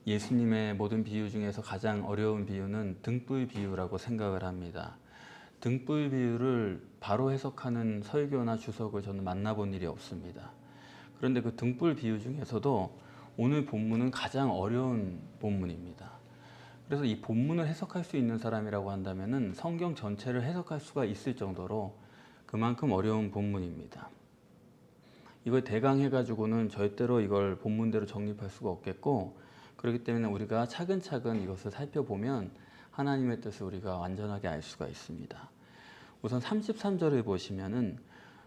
예수님의 모든 비유 중에서 가장 어려운 비유는 등불 비유라고 생각을 합니다. 등불 비유를 바로 해석하는 설교나 주석을 저는 만나본 일이 없습니다. 그런데 그 등불 비유 중에서도 오늘 본문은 가장 어려운 본문입니다. 그래서 이 본문을 해석할 수 있는 사람이라고 한다면 성경 전체를 해석할 수가 있을 정도로 그만큼 어려운 본문입니다. 이걸 대강 해가지고는 절대로 이걸 본문대로 정립할 수가 없겠고, 그렇기 때문에 우리가 차근차근 이것을 살펴보면 하나님의 뜻을 우리가 완전하게 알 수가 있습니다. 우선 33절을 보시면은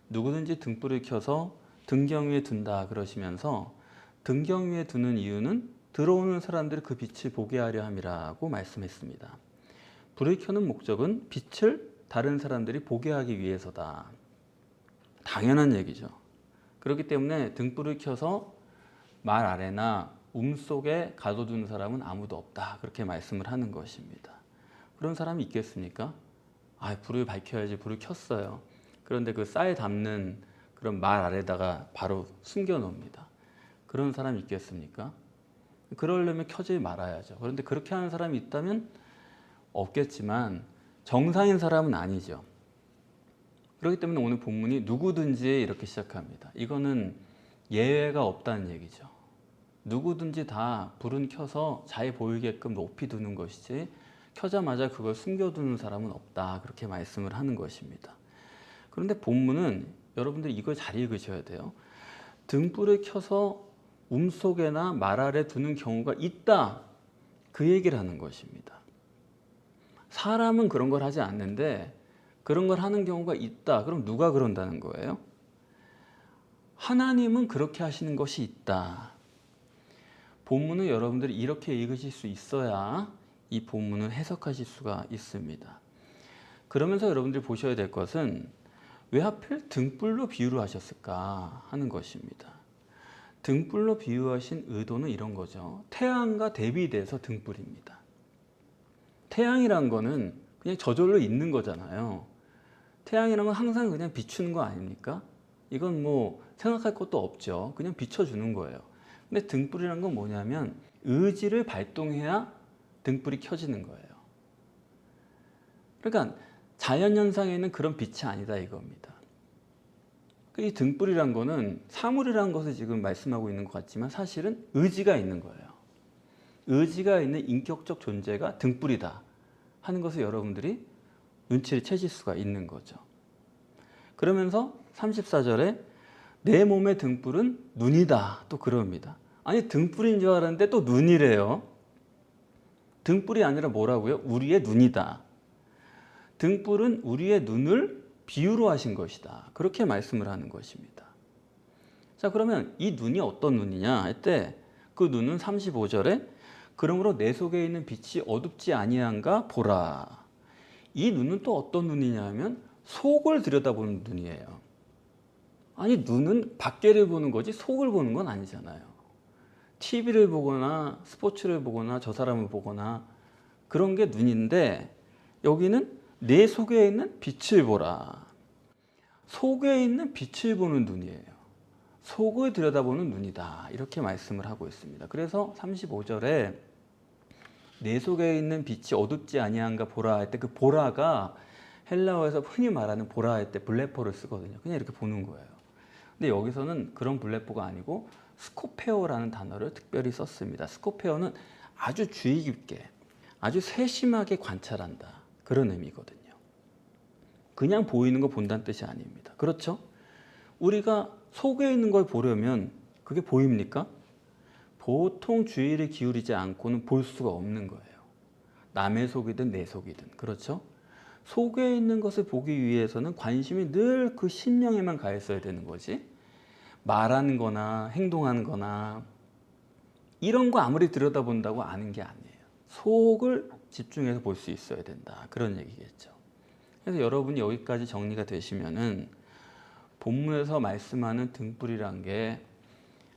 누구든지 등불을 켜서 등경 위에 둔다 그러시면서, 등경 위에 두는 이유는 들어오는 사람들이 그 빛을 보게 하려 함이라고 말씀했습니다. 불을 켜는 목적은 빛을 다른 사람들이 보게 하기 위해서다. 당연한 얘기죠. 그렇기 때문에 등불을 켜서 말 아래나 속에 가둬두는 사람은 아무도 없다, 그렇게 말씀을 하는 것입니다. 그런 사람이 있겠습니까? 불을 밝혀야지, 불을 켰어요. 그런데 그 쌀 담는 그런 말 아래다가 바로 숨겨 놓습니다. 그런 사람이 있겠습니까? 그러려면 켜지 말아야죠. 그런데 그렇게 하는 사람이 있다면 없겠지만 정상인 사람은 아니죠. 그렇기 때문에 오늘 본문이 누구든지 이렇게 시작합니다. 이거는 예외가 없다는 얘기죠. 누구든지 다 불은 켜서 잘 보이게끔 높이 두는 것이지 켜자마자 그걸 숨겨두는 사람은 없다, 그렇게 말씀을 하는 것입니다. 그런데 본문은 여러분들이 이걸 잘 읽으셔야 돼요. 등불을 켜서 속에나 말 아래 두는 경우가 있다, 그 얘기를 하는 것입니다. 사람은 그런 걸 하지 않는데 그런 걸 하는 경우가 있다. 그럼 누가 그런다는 거예요? 하나님은 그렇게 하시는 것이 있다. 본문을 여러분들이 이렇게 읽으실 수 있어야 이 본문을 해석하실 수가 있습니다. 그러면서 여러분들이 보셔야 될 것은 왜 하필 등불로 비유를 하셨을까 하는 것입니다. 등불로 비유하신 의도는 이런 거죠. 태양과 대비돼서 등불입니다. 태양이란 거는 그냥 저절로 있는 거잖아요. 태양이란 건 항상 그냥 비추는 거 아닙니까? 이건 뭐 생각할 것도 없죠. 그냥 비춰주는 거예요. 근데 등불이란 건 뭐냐면 의지를 발동해야 등불이 켜지는 거예요. 그러니까 자연현상에는 그런 빛이 아니다, 이겁니다. 이 등불이란 거는 사물이란 것을 지금 말씀하고 있는 것 같지만 사실은 의지가 있는 거예요. 의지가 있는 인격적 존재가 등불이다 하는 것을 여러분들이 눈치를 채실 수가 있는 거죠. 그러면서 34절에 내 몸의 등불은 눈이다, 또 그럽니다. 아니, 등불인 줄 알았는데 또 눈이래요. 등불이 아니라 뭐라고요? 우리의 눈이다. 등불은 우리의 눈을 비유로 하신 것이다, 그렇게 말씀을 하는 것입니다. 자, 그러면 이 눈이 어떤 눈이냐 할 때 그 눈은 35절에 그러므로 내 속에 있는 빛이 어둡지 아니한가 보라. 이 눈은 또 어떤 눈이냐 하면 속을 들여다보는 눈이에요. 아니, 눈은 밖에를 보는 거지 속을 보는 건 아니잖아요. TV를 보거나 스포츠를 보거나 저 사람을 보거나 그런 게 눈인데, 여기는 내 속에 있는 빛을 보라. 속에 있는 빛을 보는 눈이에요. 속을 들여다보는 눈이다, 이렇게 말씀을 하고 있습니다. 그래서 35절에 내 속에 있는 빛이 어둡지 아니한가 보라 할 때 그 보라가 헬라어에서 흔히 말하는 보라 할 때 블레포를 쓰거든요. 그냥 이렇게 보는 거예요. 근데 여기서는 그런 블레포가 아니고 스코페어라는 단어를 특별히 썼습니다. 스코페어는 아주 주의 깊게, 아주 세심하게 관찰한다, 그런 의미거든요. 그냥 보이는 거 본다는 뜻이 아닙니다. 그렇죠? 우리가 속에 있는 걸 보려면 그게 보입니까? 보통 주의를 기울이지 않고는 볼 수가 없는 거예요. 남의 속이든 내 속이든. 그렇죠? 속에 있는 것을 보기 위해서는 관심이 늘 그 심령에만 가 있어야 되는 거지, 말하는 거나 행동하는 거나 이런 거 아무리 들여다본다고 아는 게 아니에요. 속을 집중해서 볼 수 있어야 된다, 그런 얘기겠죠. 그래서 여러분이 여기까지 정리가 되시면은 본문에서 말씀하는 등불이란 게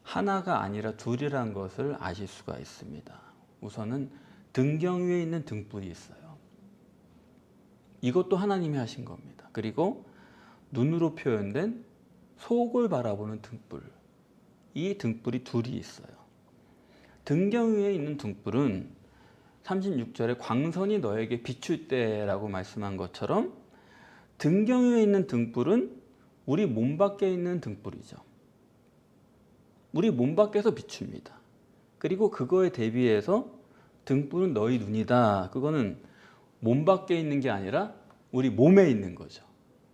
하나가 아니라 둘이란 것을 아실 수가 있습니다. 우선은 등경 위에 있는 등불이 있어요. 이것도 하나님이 하신 겁니다. 그리고 눈으로 표현된 속을 바라보는 등불, 이 등불이 둘이 있어요. 등경 위에 있는 등불은 36절에 광선이 너에게 비출 때라고 말씀한 것처럼 등경 위에 있는 등불은 우리 몸 밖에 있는 등불이죠. 우리 몸 밖에서 비춥니다. 그리고 그거에 대비해서 등불은 너희 눈이다. 그거는 몸 밖에 있는 게 아니라 우리 몸에 있는 거죠.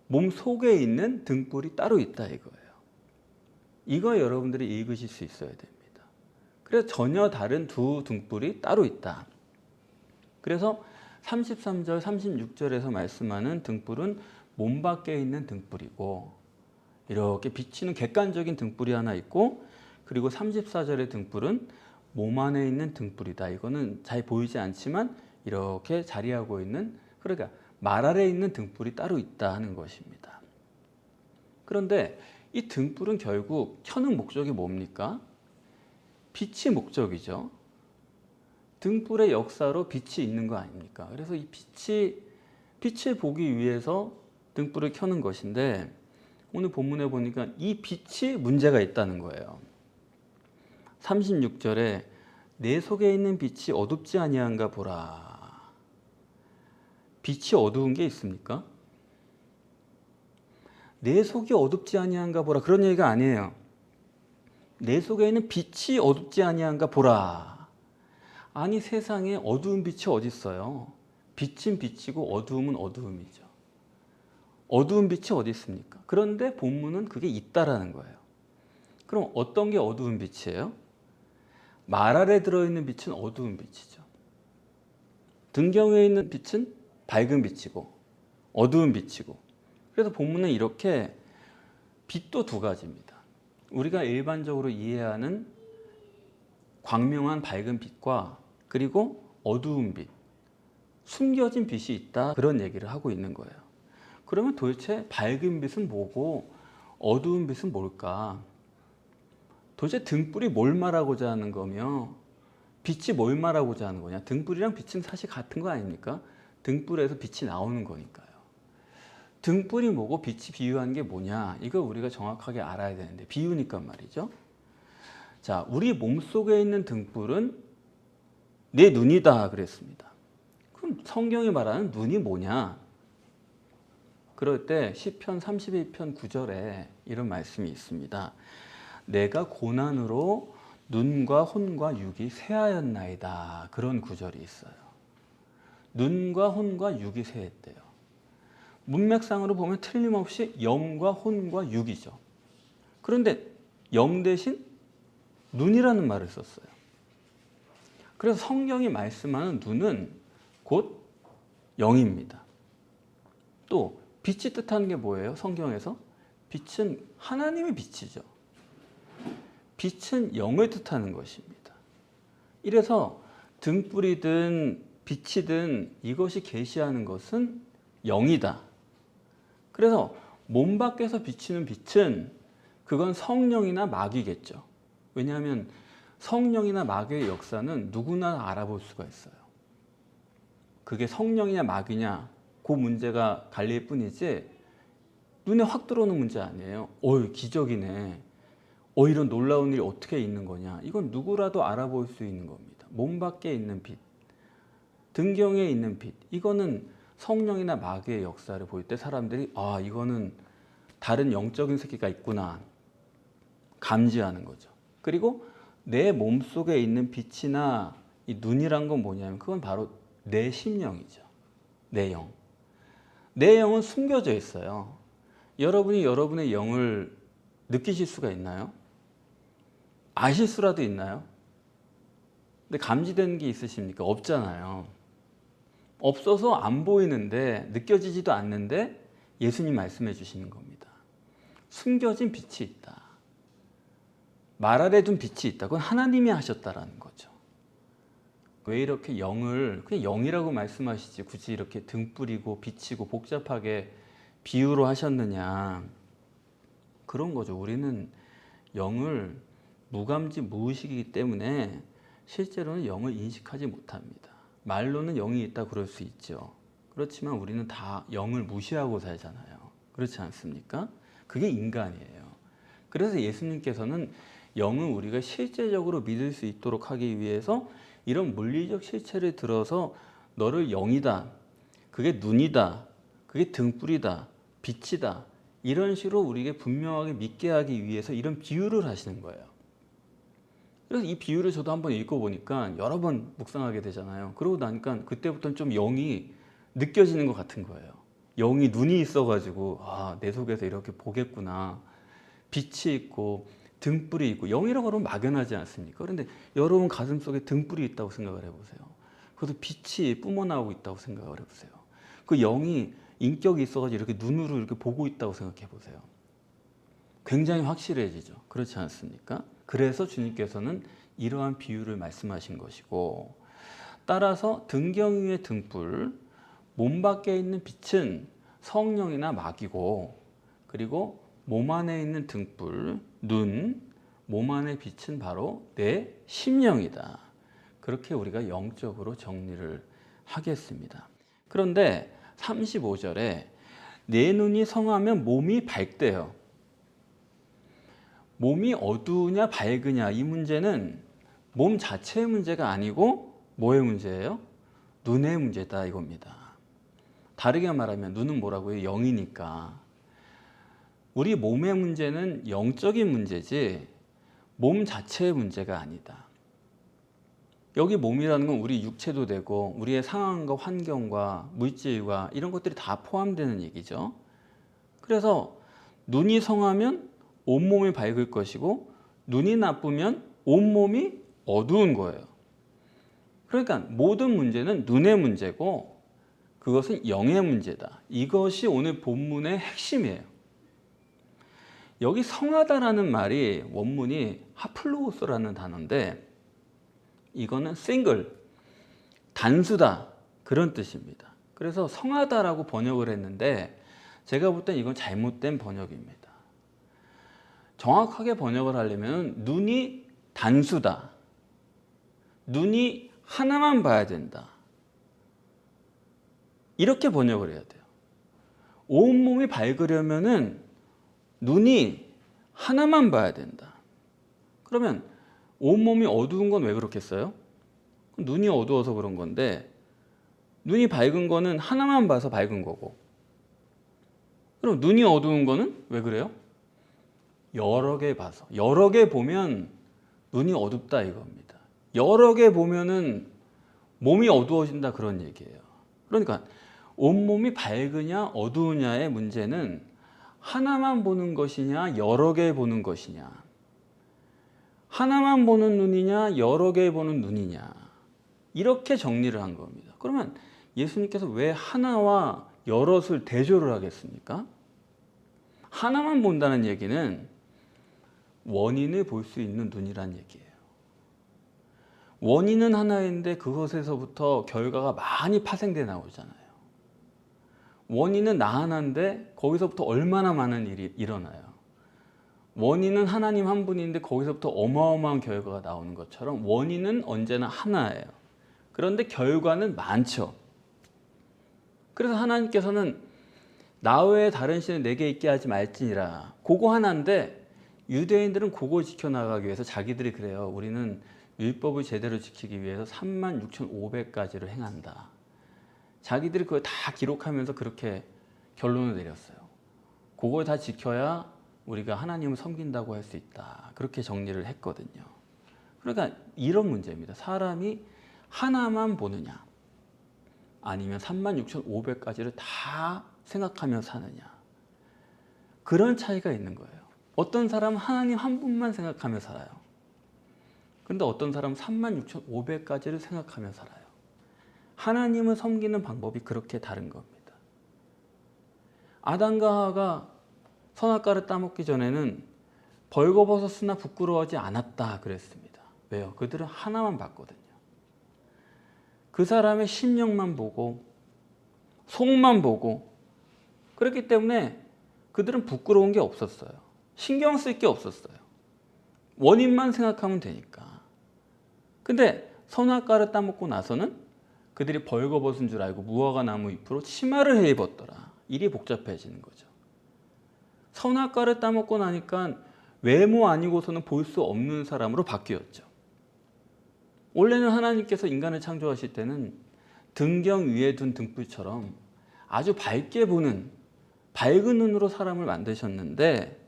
몸 속에 있는 등불이 따로 있다 이거예요. 이거 여러분들이 읽으실 수 있어야 됩니다. 그래서 전혀 다른 두 등불이 따로 있다. 그래서 33절, 36절에서 말씀하는 등불은 몸 밖에 있는 등불이고 이렇게 비치는 객관적인 등불이 하나 있고 그리고 34절의 등불은 몸 안에 있는 등불이다. 이거는 잘 보이지 않지만 이렇게 자리하고 있는 그러니까 말 아래에 있는 등불이 따로 있다 하는 것입니다. 그런데 이 등불은 결국 켜는 목적이 뭡니까? 빛이 목적이죠. 등불의 역사로 빛이 있는 거 아닙니까? 그래서 이 빛을 보기 위해서 등불을 켜는 것인데 오늘 본문에 보니까 이 빛이 문제가 있다는 거예요. 36절에 내 속에 있는 빛이 어둡지 아니한가 보라. 빛이 어두운 게 있습니까? 내 속이 어둡지 아니한가 보라. 그런 얘기가 아니에요. 내 속에 있는 빛이 어둡지 아니한가 보라. 아니 세상에 어두운 빛이 어디 있어요? 빛은 빛이고 어두움은 어두움이죠. 어두운 빛이 어디 있습니까? 그런데 본문은 그게 있다라는 거예요. 그럼 어떤 게 어두운 빛이에요? 말 아래 들어있는 빛은 어두운 빛이죠. 등경에 있는 빛은 밝은 빛이고 어두운 빛이고 그래서 본문은 이렇게 빛도 두 가지입니다. 우리가 일반적으로 이해하는 광명한 밝은 빛과 그리고 어두운 빛, 숨겨진 빛이 있다 그런 얘기를 하고 있는 거예요. 그러면 도대체 밝은 빛은 뭐고 어두운 빛은 뭘까? 도대체 등불이 뭘 말하고자 하는 거며 빛이 뭘 말하고자 하는 거냐? 등불이랑 빛은 사실 같은 거 아닙니까? 등불에서 빛이 나오는 거니까요. 등불이 뭐고 빛이 비유하는 게 뭐냐? 이거 우리가 정확하게 알아야 되는데 비유니까 말이죠. 자, 우리 몸속에 있는 등불은 내 눈이다 그랬습니다. 그럼 성경이 말하는 눈이 뭐냐? 그럴 때 시편 31편 9절에 이런 말씀이 있습니다. 내가 고난으로 눈과 혼과 육이 쇠하였나이다. 그런 구절이 있어요. 눈과 혼과 육이 쇠했대요. 문맥상으로 보면 틀림없이 영과 혼과 육이죠. 그런데 영 대신 눈이라는 말을 썼어요. 그래서 성경이 말씀하는 눈은 곧 영입니다. 또 빛이 뜻하는 게 뭐예요? 성경에서 빛은 하나님의 빛이죠. 빛은 영을 뜻하는 것입니다. 이래서 등불이든 빛이든 이것이 계시하는 것은 영이다. 그래서 몸 밖에서 비치는 빛은 그건 성령이나 마귀겠죠. 왜냐하면 성령이나 마귀의 역사는 누구나 알아볼 수가 있어요. 그게 성령이냐 마귀냐 그 문제가 갈릴 뿐이지 눈에 확 들어오는 문제 아니에요. 기적이네. 이런 놀라운 일이 어떻게 있는 거냐. 이건 누구라도 알아볼 수 있는 겁니다. 몸 밖에 있는 빛, 등경에 있는 빛. 이거는 성령이나 마귀의 역사를 볼 때 사람들이 이거는 다른 영적인 세계가 있구나 감지하는 거죠. 그리고 내 몸속에 있는 빛이나 이 눈이란 건 뭐냐면 그건 바로 내 심령이죠. 내 영. 내 영은 숨겨져 있어요. 여러분이 여러분의 영을 느끼실 수가 있나요? 아실 수라도 있나요? 근데 감지되는 게 있으십니까? 없잖아요. 없어서 안 보이는데 느껴지지도 않는데 예수님 말씀해 주시는 겁니다. 숨겨진 빛이 있다. 말 아래 둔 빛이 있다. 그건 하나님이 하셨다라는 거죠. 왜 이렇게 영을 그냥 영이라고 말씀하시지 굳이 이렇게 등불이고 빛이고 복잡하게 비유로 하셨느냐. 그런 거죠. 우리는 영을 무감지 무의식이기 때문에 실제로는 영을 인식하지 못합니다. 말로는 영이 있다 그럴 수 있죠. 그렇지만 우리는 다 영을 무시하고 살잖아요. 그렇지 않습니까? 그게 인간이에요. 그래서 예수님께서는 영은 우리가 실제적으로 믿을 수 있도록 하기 위해서 이런 물리적 실체를 들어서 너를 영이다, 그게 눈이다, 그게 등불이다, 빛이다, 이런 식으로 우리에게 분명하게 믿게 하기 위해서 이런 비유를 하시는 거예요. 그래서 이 비유를 저도 한번 읽어보니까 여러 번 묵상하게 되잖아요. 그러고 나니까 그때부터는 좀 영이 느껴지는 것 같은 거예요. 영이 눈이 있어가지고 내 속에서 이렇게 보겠구나. 빛이 있고 등불이 있고, 영이라고 하면 막연하지 않습니까? 그런데 여러분 가슴속에 등불이 있다고 생각을 해보세요. 그래서 빛이 뿜어나오고 있다고 생각을 해보세요. 그 영이 인격이 있어가지고 이렇게 눈으로 이렇게 보고 있다고 생각해 보세요. 굉장히 확실해지죠. 그렇지 않습니까? 그래서 주님께서는 이러한 비유를 말씀하신 것이고, 따라서 등경 위의 등불, 몸 밖에 있는 빛은 성령이나 마귀고, 그리고 몸 안에 있는 등불, 눈, 몸 안의 빛은 바로 내 심령이다. 그렇게 우리가 영적으로 정리를 하겠습니다. 그런데 35절에 내 눈이 성하면 몸이 밝대요. 몸이 어두우냐 밝으냐, 이 문제는 몸 자체의 문제가 아니고 뭐의 문제예요? 눈의 문제다, 이겁니다. 다르게 말하면 눈은 뭐라고요? 영이니까. 우리 몸의 문제는 영적인 문제지 몸 자체의 문제가 아니다. 여기 몸이라는 건 우리 육체도 되고 우리의 상황과 환경과 물질과 이런 것들이 다 포함되는 얘기죠. 그래서 눈이 성하면 온몸이 밝을 것이고, 눈이 나쁘면 온몸이 어두운 거예요. 그러니까 모든 문제는 눈의 문제고 그것은 영의 문제다. 이것이 오늘 본문의 핵심이에요. 여기 성하다라는 말이 원문이 하플로고스라는 단어인데, 이거는 싱글, 단수다, 그런 뜻입니다. 그래서 성하다라고 번역을 했는데 제가 볼 땐 이건 잘못된 번역입니다. 정확하게 번역을 하려면 눈이 단수다, 눈이 하나만 봐야 된다, 이렇게 번역을 해야 돼요. 온몸이 밝으려면은 눈이 하나만 봐야 된다. 그러면 온몸이 어두운 건 왜 그렇겠어요? 눈이 어두워서 그런 건데, 눈이 밝은 거는 하나만 봐서 밝은 거고, 그럼 눈이 어두운 거는 왜 그래요? 여러 개 봐서, 여러 개 보면 눈이 어둡다, 이겁니다. 여러 개 보면은 몸이 어두워진다, 그런 얘기예요. 그러니까 온몸이 밝으냐 어두우냐의 문제는 하나만 보는 것이냐 여러 개 보는 것이냐, 하나만 보는 눈이냐 여러 개 보는 눈이냐, 이렇게 정리를 한 겁니다. 그러면 예수님께서 왜 하나와 여럿을 대조를 하겠습니까? 하나만 본다는 얘기는 원인을 볼 수 있는 눈이란 얘기예요. 원인은 하나인데 그것에서부터 결과가 많이 파생돼 나오잖아요. 원인은 나 하나인데 거기서부터 얼마나 많은 일이 일어나요. 원인은 하나님 한 분인데 거기서부터 어마어마한 결과가 나오는 것처럼 원인은 언제나 하나예요. 그런데 결과는 많죠. 그래서 하나님께서는 나 외에 다른 신을 내게 있게 하지 말지니라, 그거 하나인데 유대인들은 그거 지켜나가기 위해서 자기들이 그래요. 우리는 율법을 제대로 지키기 위해서 36,500가지를 행한다. 자기들이 그걸 다 기록하면서 그렇게 결론을 내렸어요. 그걸 다 지켜야 우리가 하나님을 섬긴다고 할 수 있다. 그렇게 정리를 했거든요. 그러니까 이런 문제입니다. 사람이 하나만 보느냐 아니면 36,500가지를 다 생각하며 사느냐, 그런 차이가 있는 거예요. 어떤 사람은 하나님 한 분만 생각하며 살아요. 그런데 어떤 사람은 36,500가지를 생각하며 살아요. 하나님을 섬기는 방법이 그렇게 다른 겁니다. 아담과 하와가 선악과를 따먹기 전에는 벌거벗었으나 부끄러워하지 않았다 그랬습니다. 왜요? 그들은 하나만 봤거든요. 그 사람의 심령만 보고 속만 보고, 그렇기 때문에 그들은 부끄러운 게 없었어요. 신경 쓸 게 없었어요. 원인만 생각하면 되니까. 근데 선악과를 따먹고 나서는 그들이 벌거벗은 줄 알고 무화과 나무 잎으로 치마를 해 입었더라. 일이 복잡해지는 거죠. 선악과를 따먹고 나니까 외모 아니고서는 볼 수 없는 사람으로 바뀌었죠. 원래는 하나님께서 인간을 창조하실 때는 등경 위에 둔 등불처럼 아주 밝게 보는 밝은 눈으로 사람을 만드셨는데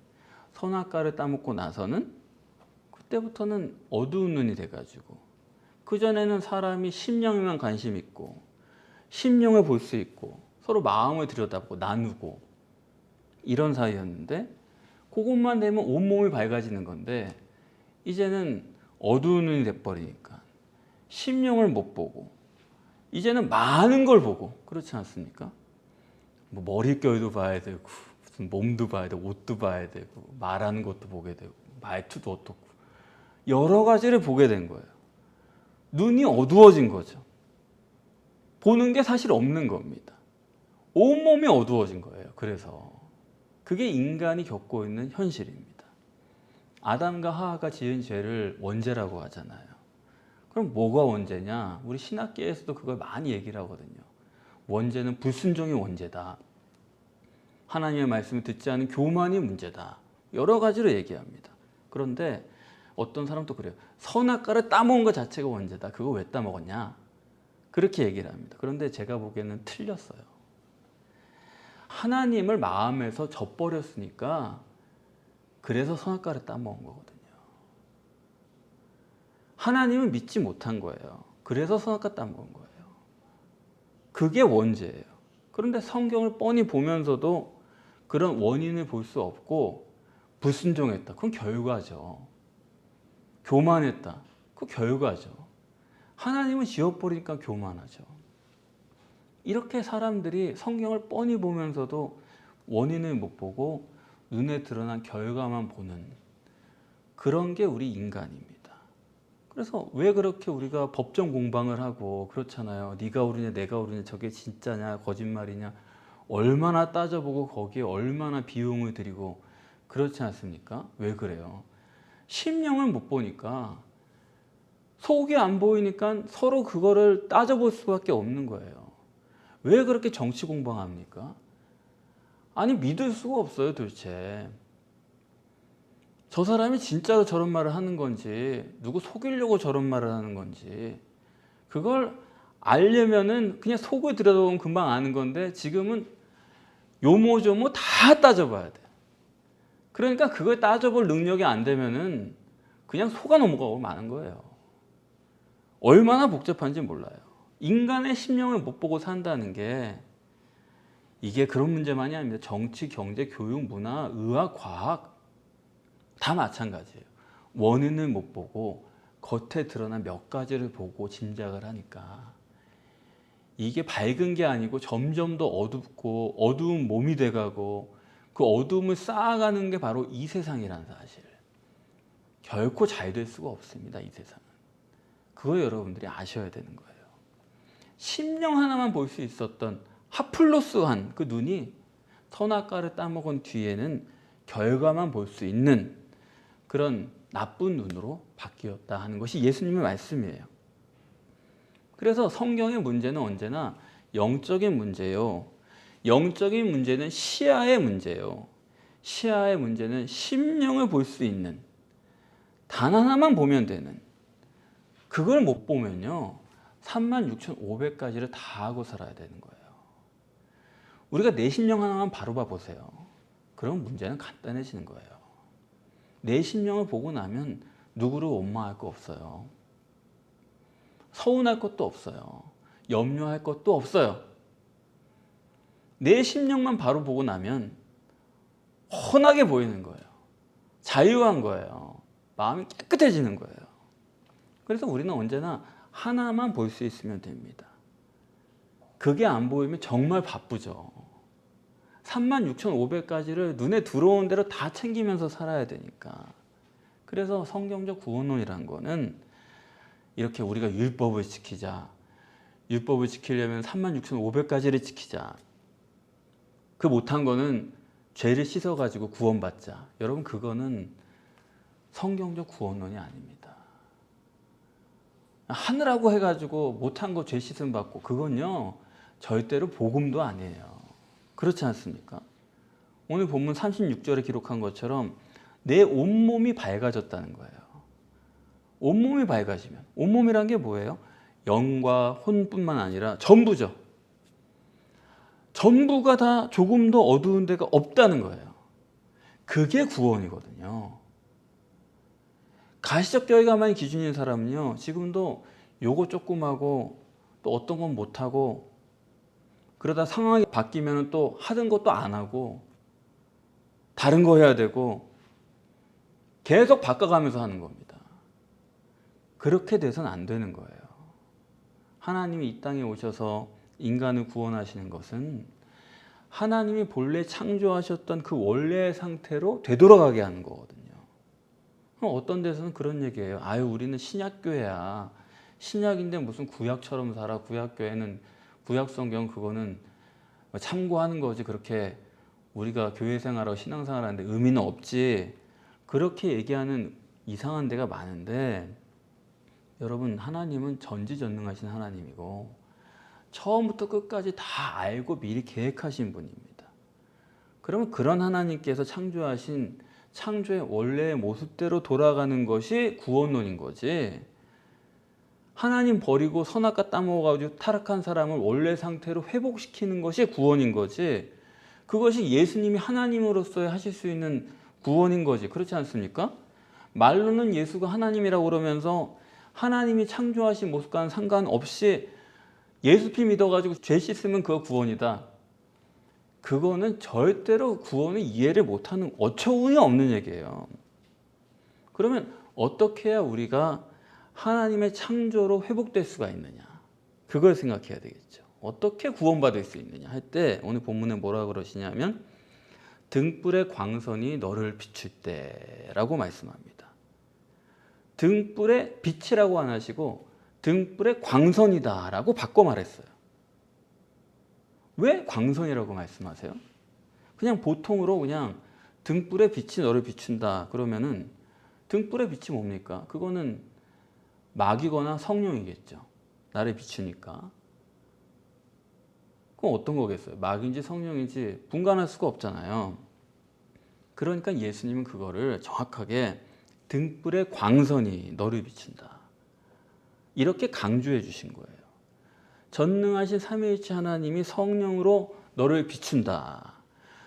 선악과를 따먹고 나서는 그때부터는 어두운 눈이 돼가지고 그전에는 사람이 심령에만 관심 있고 심령을 볼 수 있고 서로 마음을 들여다보고 나누고 이런 사이였는데 그것만 되면 온몸이 밝아지는 건데 이제는 어두운 눈이 돼버리니까 심령을 못 보고 이제는 많은 걸 보고 그렇지 않습니까? 뭐 머릿결도 봐야 되고 무슨 몸도 봐야 되고 옷도 봐야 되고 말하는 것도 보게 되고 말투도 어떻고 여러 가지를 보게 된 거예요. 눈이 어두워진 거죠. 보는 게 사실 없는 겁니다. 온몸이 어두워진 거예요. 그래서 그게 인간이 겪고 있는 현실입니다. 아담과 하와가 지은 죄를 원죄라고 하잖아요. 그럼 뭐가 원죄냐? 우리 신학계에서도 그걸 많이 얘기를 하거든요. 원죄는 불순종이 원죄다. 하나님의 말씀을 듣지 않은 교만이 문제다. 여러 가지로 얘기합니다. 그런데 어떤 사람도 그래요. 선악과를 따먹은 것 자체가 원죄다. 그거 왜 따먹었냐? 그렇게 얘기를 합니다. 그런데 제가 보기에는 틀렸어요. 하나님을 마음에서 져버렸으니까 그래서 선악과를 따먹은 거거든요. 하나님은 믿지 못한 거예요. 그래서 선악과 따먹은 거예요. 그게 원죄예요. 그런데 성경을 뻔히 보면서도 그런 원인을 볼 수 없고 불순종했다. 그건 결과죠. 교만했다. 그 결과죠. 하나님은 지워버리니까 교만하죠. 이렇게 사람들이 성경을 뻔히 보면서도 원인을 못 보고 눈에 드러난 결과만 보는 그런 게 우리 인간입니다. 그래서 왜 그렇게 우리가 법정 공방을 하고 그렇잖아요. 네가 옳으냐 내가 옳으냐 저게 진짜냐 거짓말이냐 얼마나 따져보고 거기에 얼마나 비용을 들이고 그렇지 않습니까? 왜 그래요? 심령을 못 보니까 속이 안 보이니까 서로 그거를 따져볼 수밖에 없는 거예요. 왜 그렇게 정치 공방합니까? 아니 믿을 수가 없어요 도대체. 저 사람이 진짜로 저런 말을 하는 건지 누구 속이려고 저런 말을 하는 건지 그걸 알려면은 그냥 속을 들여다보면 금방 아는 건데 지금은 요모조모 다 따져봐야 돼. 그러니까 그걸 따져볼 능력이 안 되면은 그냥 속아 넘어가고 마는 거예요. 얼마나 복잡한지 몰라요. 인간의 심령을 못 보고 산다는 게 이게 그런 문제만이 아닙니다. 정치, 경제, 교육, 문화, 의학, 과학 다 마찬가지예요. 원인을 못 보고 겉에 드러난 몇 가지를 보고 짐작을 하니까 이게 밝은 게 아니고 점점 더 어둡고 어두운 몸이 돼가고 그 어두움을 쌓아가는 게 바로 이 세상이라는 사실. 결코 잘 될 수가 없습니다. 이 세상은. 그거 여러분들이 아셔야 되는 거예요. 심령 하나만 볼 수 있었던 하플로스한 그 눈이 선악과를 따먹은 뒤에는 결과만 볼 수 있는 그런 나쁜 눈으로 바뀌었다 하는 것이 예수님의 말씀이에요. 그래서 성경의 문제는 언제나 영적인 문제요. 영적인 문제는 시야의 문제요. 시야의 문제는 심령을 볼 수 있는 단 하나만 보면 되는 그걸 못 보면요. 36,500가지를 다 하고 살아야 되는 거예요. 우리가 내 심령 하나만 바로 봐보세요. 그럼 문제는 간단해지는 거예요. 내 심령을 보고 나면 누구를 원망할 거 없어요. 서운할 것도 없어요. 염려할 것도 없어요. 내 심령만 바로 보고 나면 훤하게 보이는 거예요. 자유한 거예요. 마음이 깨끗해지는 거예요. 그래서 우리는 언제나 하나만 볼 수 있으면 됩니다. 그게 안 보이면 정말 바쁘죠. 36,500가지를 눈에 들어온 대로 다 챙기면서 살아야 되니까. 그래서 성경적 구원론이라는 거는 이렇게 우리가 율법을 지키자. 율법을 지키려면 36,500가지를 지키자. 그 못한 거는 죄를 씻어가지고 구원받자. 여러분 그거는 성경적 구원론이 아닙니다. 하느라고 해가지고 못한 거 죄 씻음 받고 그건요 절대로 복음도 아니에요. 그렇지 않습니까? 오늘 본문 36절에 기록한 것처럼 내 온몸이 밝아졌다는 거예요. 온몸이 밝아지면, 온몸이란 게 뭐예요? 영과 혼뿐만 아니라 전부죠. 전부가 다 조금도 어두운 데가 없다는 거예요. 그게 구원이거든요. 가시적 결과만이 기준인 사람은요, 지금도 요거 조금 하고 또 어떤 건 못하고, 그러다 상황이 바뀌면 또 하던 것도 안 하고 다른 거 해야 되고 계속 바꿔가면서 하는 겁니다. 그렇게 돼서는 안 되는 거예요. 하나님이 이 땅에 오셔서 인간을 구원하시는 것은 하나님이 본래 창조하셨던 그 원래의 상태로 되돌아가게 하는 거거든요. 어떤 데서는 그런 얘기예요. 아유, 우리는 신약교회야. 신약인데 무슨 구약처럼 살아. 구약교회는, 구약성경 그거는 참고하는 거지. 그렇게 우리가 교회 생활하고 신앙생활 하는데 의미는 없지. 그렇게 얘기하는 이상한 데가 많은데, 여러분, 하나님은 전지전능하신 하나님이고 처음부터 끝까지 다 알고 미리 계획하신 분입니다. 그러면 그런 하나님께서 창조하신 창조의 원래의 모습대로 돌아가는 것이 구원론인 거지, 하나님 버리고 선악과 따먹어가지고 타락한 사람을 원래 상태로 회복시키는 것이 구원인 거지, 그것이 예수님이 하나님으로서 하실 수 있는 구원인 거지. 그렇지 않습니까? 말로는 예수가 하나님이라고 그러면서 하나님이 창조하신 모습과는 상관없이 예수 피 믿어가지고 죄 씻으면 그거 구원이다. 그거는 절대로 구원을 이해를 못하는, 어처구니 없는 얘기예요. 그러면 어떻게 해야 우리가 하나님의 창조로 회복될 수가 있느냐, 그걸 생각해야 되겠죠. 어떻게 구원받을 수 있느냐 할 때 오늘 본문에 뭐라 그러시냐면 등불의 광선이 너를 비출 때라고 말씀합니다. 등불의 빛이라고 안 하시고 등불의 광선이다 라고 바꿔 말했어요. 왜 광선이라고 말씀하세요? 그냥 보통으로 그냥 등불의 빛이 너를 비춘다 그러면은, 등불의 빛이 뭡니까? 그거는 막이거나 성령이겠죠. 나를 비추니까. 그럼 어떤 거겠어요? 막인지 성령인지 분간할 수가 없잖아요. 그러니까 예수님은 그거를 정확하게 등불의 광선이 너를 비춘다, 이렇게 강조해 주신 거예요. 전능하신 삼위일체 하나님이 성령으로 너를 비춘다.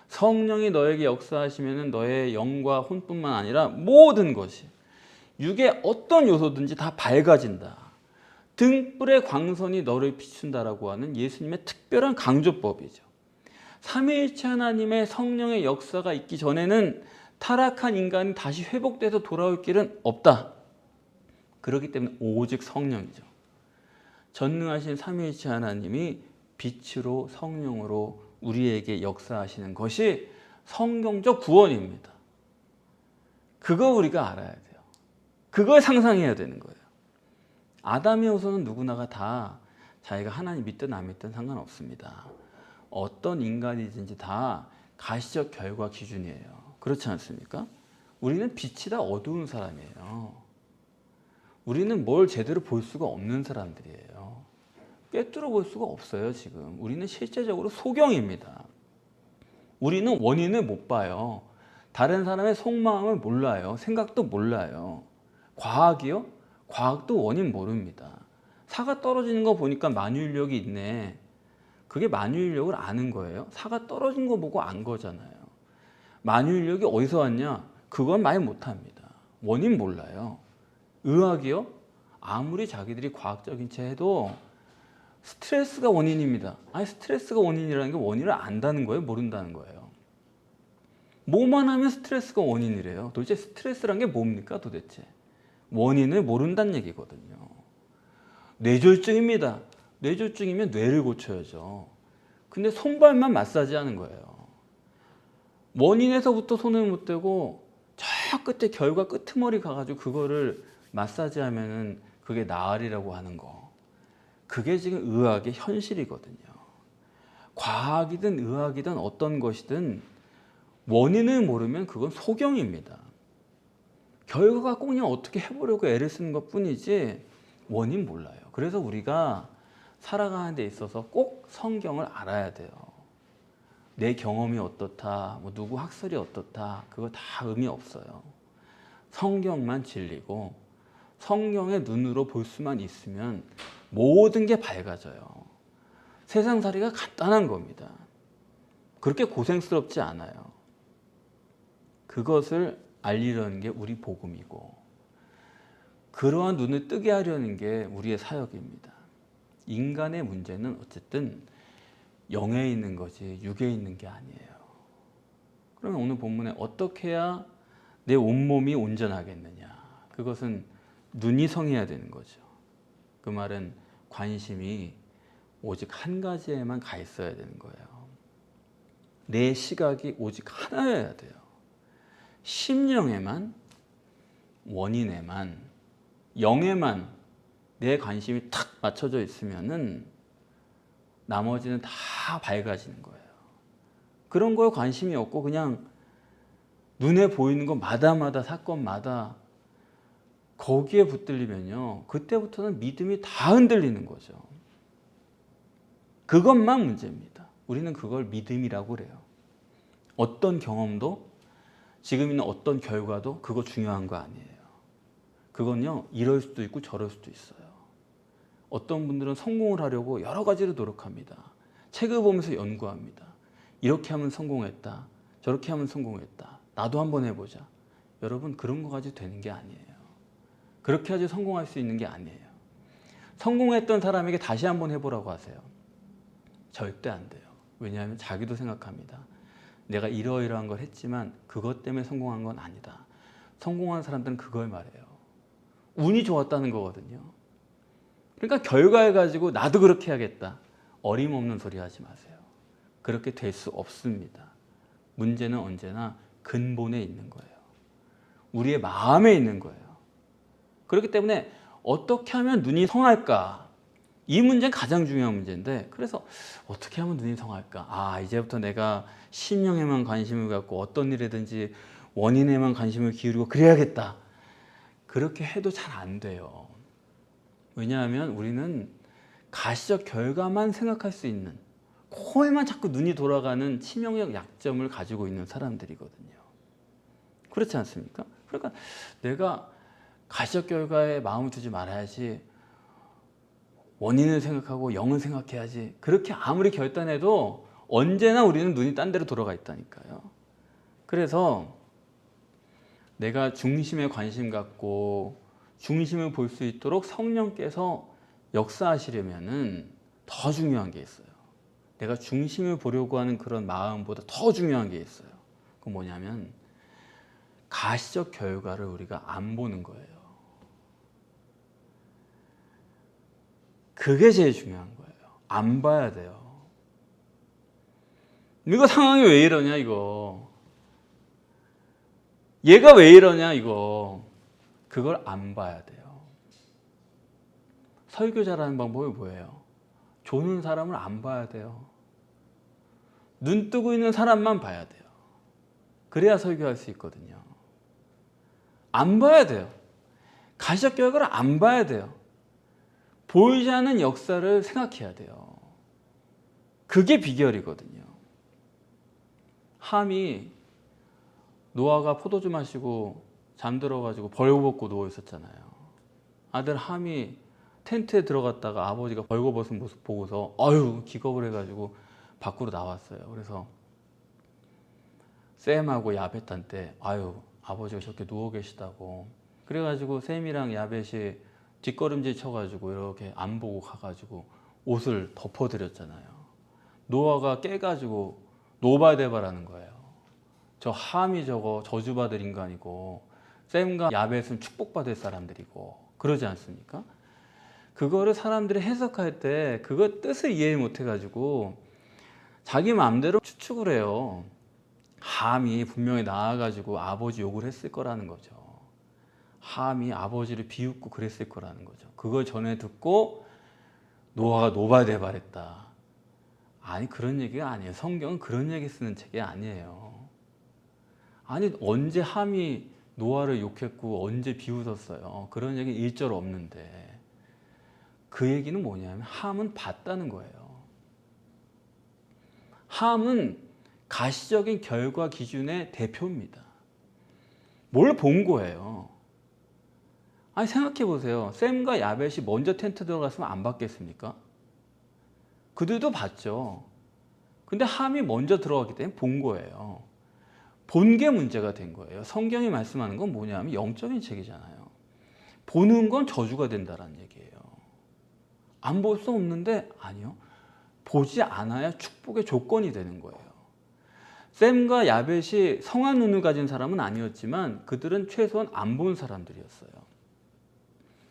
성령이 너에게 역사하시면 너의 영과 혼뿐만 아니라 모든 것이, 육의 어떤 요소든지 다 밝아진다. 등불의 광선이 너를 비춘다라고 하는 예수님의 특별한 강조법이죠. 삼위일체 하나님의 성령의 역사가 있기 전에는 타락한 인간이 다시 회복돼서 돌아올 길은 없다. 그렇기 때문에 오직 성령이죠. 전능하신 삼위일체 하나님이 빛으로 성령으로 우리에게 역사하시는 것이 성경적 구원입니다. 그거 우리가 알아야 돼요. 그걸 상상해야 되는 거예요. 아담의 후손은 누구나가 다 자기가 하나님 믿든 안 믿든 상관없습니다. 어떤 인간이든지 다 가시적 결과 기준이에요. 그렇지 않습니까? 우리는 빛이 다 어두운 사람이에요. 우리는 뭘 제대로 볼 수가 없는 사람들이에요. 꿰뚫어 볼 수가 없어요. 지금 우리는 실제적으로 소경입니다. 우리는 원인을 못 봐요. 다른 사람의 속마음을 몰라요. 생각도 몰라요. 과학이요? 과학도 원인 모릅니다. 사과 떨어지는 거 보니까 만유인력이 있네. 그게 만유인력을 아는 거예요? 사과 떨어진 거 보고 안 거잖아요. 만유인력이 어디서 왔냐? 그건 말 못합니다. 원인 몰라요. 의학이요? 아무리 자기들이 과학적인 채 해도 스트레스가 원인입니다. 아니, 스트레스가 원인이라는 게 원인을 안다는 거예요? 모른다는 거예요? 뭐만 하면 스트레스가 원인이래요. 도대체 스트레스란 게 뭡니까 도대체? 원인을 모른다는 얘기거든요. 뇌졸중입니다. 뇌졸중이면 뇌를 고쳐야죠. 근데 손발만 마사지하는 거예요. 원인에서부터 손을 못 대고 저 끝에 결과 끄트머리 가가지고 그거를 마사지하면은 그게 나으리라고 하는 거. 그게 지금 의학의 현실이거든요. 과학이든 의학이든 어떤 것이든 원인을 모르면 그건 소경입니다. 결과가 꼭 그냥 어떻게 해보려고 애를 쓰는 것 뿐이지 원인 몰라요. 그래서 우리가 살아가는 데 있어서 꼭 성경을 알아야 돼요. 내 경험이 어떻다, 뭐 누구 학설이 어떻다, 그거 다 의미 없어요. 성경만 진리고 성경의 눈으로 볼 수만 있으면 모든 게 밝아져요. 세상살이가 간단한 겁니다. 그렇게 고생스럽지 않아요. 그것을 알리려는 게 우리 복음이고, 그러한 눈을 뜨게 하려는 게 우리의 사역입니다. 인간의 문제는 어쨌든 영에 있는 거지 육에 있는 게 아니에요. 그러면 오늘 본문에 어떻게 해야 내 온몸이 온전하겠느냐? 그것은 눈이 성해야 되는 거죠. 그 말은 관심이 오직 한 가지에만 가 있어야 되는 거예요. 내 시각이 오직 하나여야 돼요. 심령에만, 원인에만, 영에만 내 관심이 탁 맞춰져 있으면은 나머지는 다 밝아지는 거예요. 그런 거에 관심이 없고 그냥 눈에 보이는 것마다마다 사건마다 거기에 붙들리면요, 그때부터는 믿음이 다 흔들리는 거죠. 그것만 문제입니다. 우리는 그걸 믿음이라고 그래요. 어떤 경험도, 지금 있는 어떤 결과도 그거 중요한 거 아니에요. 그건요, 이럴 수도 있고 저럴 수도 있어요. 어떤 분들은 성공을 하려고 여러 가지로 노력합니다. 책을 보면서 연구합니다. 이렇게 하면 성공했다, 저렇게 하면 성공했다, 나도 한번 해보자. 여러분, 그런 거 가지고 되는 게 아니에요. 그렇게 하지 성공할 수 있는 게 아니에요. 성공했던 사람에게 다시 한번 해보라고 하세요. 절대 안 돼요. 왜냐하면 자기도 생각합니다. 내가 이러이러한 걸 했지만 그것 때문에 성공한 건 아니다. 성공한 사람들은 그걸 말해요. 운이 좋았다는 거거든요. 그러니까 결과를 가지고 나도 그렇게 해야겠다, 어림없는 소리 하지 마세요. 그렇게 될 수 없습니다. 문제는 언제나 근본에 있는 거예요. 우리의 마음에 있는 거예요. 그렇기 때문에 어떻게 하면 눈이 성할까? 이 문제는 가장 중요한 문제인데, 그래서 어떻게 하면 눈이 성할까? 이제부터 내가 심령에만 관심을 갖고 어떤 일이든지 원인에만 관심을 기울이고 그래야겠다. 그렇게 해도 잘 안 돼요. 왜냐하면 우리는 가시적 결과만 생각할 수 있는, 코에만 자꾸 눈이 돌아가는 치명적 약점을 가지고 있는 사람들이거든요. 그렇지 않습니까? 그러니까 내가 가시적 결과에 마음을 두지 말아야지, 원인을 생각하고 영을 생각해야지, 그렇게 아무리 결단해도 언제나 우리는 눈이 딴 데로 돌아가 있다니까요. 그래서 내가 중심에 관심 갖고 중심을 볼 수 있도록 성령께서 역사하시려면은 더 중요한 게 있어요. 내가 중심을 보려고 하는 그런 마음보다 더 중요한 게 있어요. 그건 뭐냐면 가시적 결과를 우리가 안 보는 거예요. 그게 제일 중요한 거예요. 안 봐야 돼요. 이거 상황이 왜 이러냐 이거. 얘가 왜 이러냐 이거. 그걸 안 봐야 돼요. 설교 잘하는 방법이 뭐예요? 조는 사람을 안 봐야 돼요. 눈 뜨고 있는 사람만 봐야 돼요. 그래야 설교할 수 있거든요. 안 봐야 돼요. 가시적 결과를 안 봐야 돼요. 보이지 않는 역사를 생각해야 돼요. 그게 비결이거든요. 함이, 노아가 포도주 마시고 잠들어가지고 벌거벗고 누워 있었잖아요. 아들 함이 텐트에 들어갔다가 아버지가 벌거벗은 모습 보고서 기겁을 해가지고 밖으로 나왔어요. 그래서 샘하고 야벳한테 아버지가 저렇게 누워 계시다고. 그래가지고 샘이랑 야벳이 뒷걸음질 쳐가지고 이렇게 안 보고 가가지고 옷을 덮어드렸잖아요. 노아가 깨가지고 노바데바라는 거예요. 저 함이 저거 저주받을 인간이고 샘과 야벳은 축복받을 사람들이고 그러지 않습니까? 그거를 사람들이 해석할 때 그거 뜻을 이해 못해가지고 자기 마음대로 추측을 해요. 함이 분명히 나와가지고 아버지 욕을 했을 거라는 거죠. 함이 아버지를 비웃고 그랬을 거라는 거죠. 그걸 전해 듣고 노아가 노발대발했다. 아니, 그런 얘기가 아니에요. 성경은 그런 얘기 쓰는 책이 아니에요. 아니, 언제 함이 노아를 욕했고 언제 비웃었어요. 그런 얘기 일절 없는데. 그 얘기는 뭐냐면 함은 봤다는 거예요. 함은 가시적인 결과 기준의 대표입니다. 뭘 본 거예요? 아니 생각해 보세요. 샘과 야벳이 먼저 텐트 들어갔으면 안 봤겠습니까? 그들도 봤죠. 근데 함이 먼저 들어갔기 때문에 본 거예요. 본 게 문제가 된 거예요. 성경이 말씀하는 건 뭐냐면 영적인 책이잖아요. 보는 건 저주가 된다는 얘기예요. 안 볼 수 없는데 아니요. 보지 않아야 축복의 조건이 되는 거예요. 샘과 야벳이 성한 눈을 가진 사람은 아니었지만 그들은 최소한 안 본 사람들이었어요.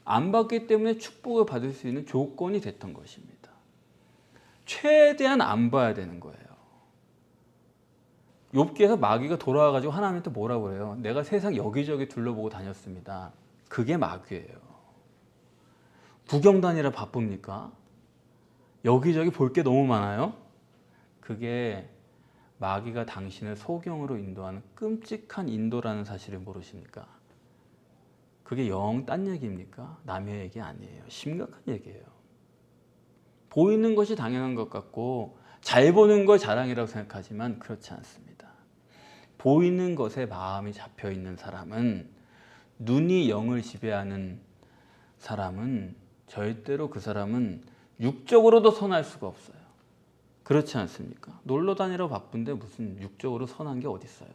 안 봤기 때문에 축복을 받을 수 있는 조건이 됐던 것입니다. 최대한 안 봐야 되는 거예요. 욥기에서 마귀가 돌아와가지고 하나님한테 뭐라고 해요? 내가 세상 여기저기 둘러보고 다녔습니다. 그게 마귀예요. 구경 다니라 바쁩니까? 여기저기 볼 게 너무 많아요? 그게 마귀가 당신을 소경으로 인도하는 끔찍한 인도라는 사실을 모르십니까? 그게 영 딴 얘기입니까? 남의 얘기 아니에요. 심각한 얘기예요. 보이는 것이 당연한 것 같고 잘 보는 걸 자랑이라고 생각하지만 그렇지 않습니다. 보이는 것에 마음이 잡혀 있는 사람은, 눈이 영을 지배하는 사람은 절대로 그 사람은 육적으로도 선할 수가 없어요. 그렇지 않습니까? 놀러 다니러 바쁜데 무슨 육적으로 선한 게 어디 있어요?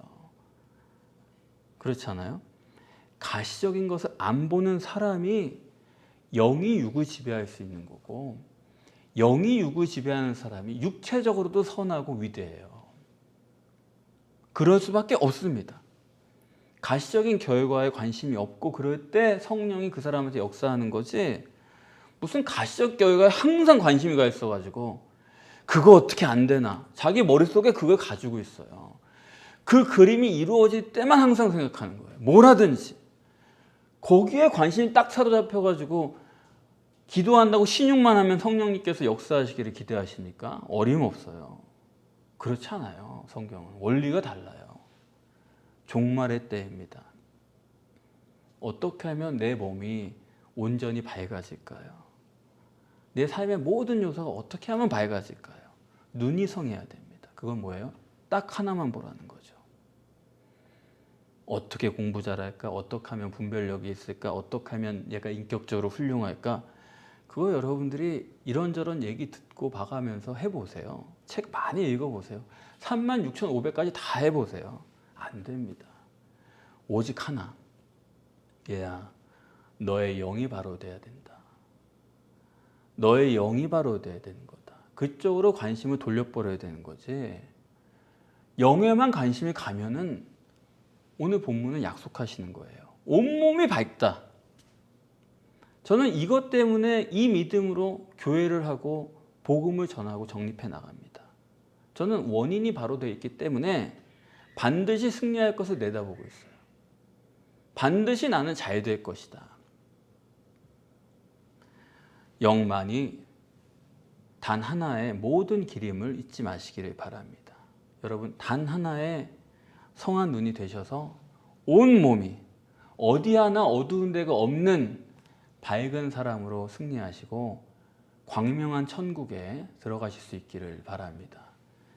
그렇지 않아요? 가시적인 것을 안 보는 사람이 영이 육을 지배할 수 있는 거고, 영이 육을 지배하는 사람이 육체적으로도 선하고 위대해요. 그럴 수밖에 없습니다. 가시적인 결과에 관심이 없고 그럴 때 성령이 그 사람한테 역사하는 거지, 무슨 가시적 결과에 항상 관심이 가 있어가지고 그거 어떻게 안 되나, 자기 머릿속에 그걸 가지고 있어요. 그 그림이 이루어질 때만 항상 생각하는 거예요. 뭐라든지 거기에 관심이 딱 사로잡혀가지고 기도한다고 신용만 하면 성령님께서 역사하시기를 기대하십니까? 어림없어요. 그렇지 않아요. 성경은 원리가 달라요. 종말의 때입니다. 어떻게 하면 내 몸이 온전히 밝아질까요? 내 삶의 모든 요소가 어떻게 하면 밝아질까요? 눈이 성해야 됩니다. 그건 뭐예요? 딱 하나만 보라는 거죠. 어떻게 공부 잘할까? 어떻게 하면 분별력이 있을까? 어떻게 하면 얘가 인격적으로 훌륭할까? 그거 여러분들이 이런저런 얘기 듣고 봐가면서 해보세요. 책 많이 읽어보세요. 36,500까지 다 해보세요. 안 됩니다. 오직 하나. 얘야, 너의 영이 바로 돼야 된다. 너의 영이 바로 돼야 되는 거다. 그쪽으로 관심을 돌려버려야 되는 거지. 영에만 관심이 가면은 오늘 본문은 약속하시는 거예요. 온몸이 밝다. 저는 이것 때문에 이 믿음으로 교회를 하고 복음을 전하고 정립해 나갑니다. 저는 원인이 바로 되어 있기 때문에 반드시 승리할 것을 내다보고 있어요. 반드시 나는 잘 될 것이다. 영만이 단 하나의 모든 기림을 잊지 마시기를 바랍니다. 여러분, 단 하나의 성한 눈이 되셔서 온 몸이 어디 하나 어두운 데가 없는 밝은 사람으로 승리하시고 광명한 천국에 들어가실 수 있기를 바랍니다.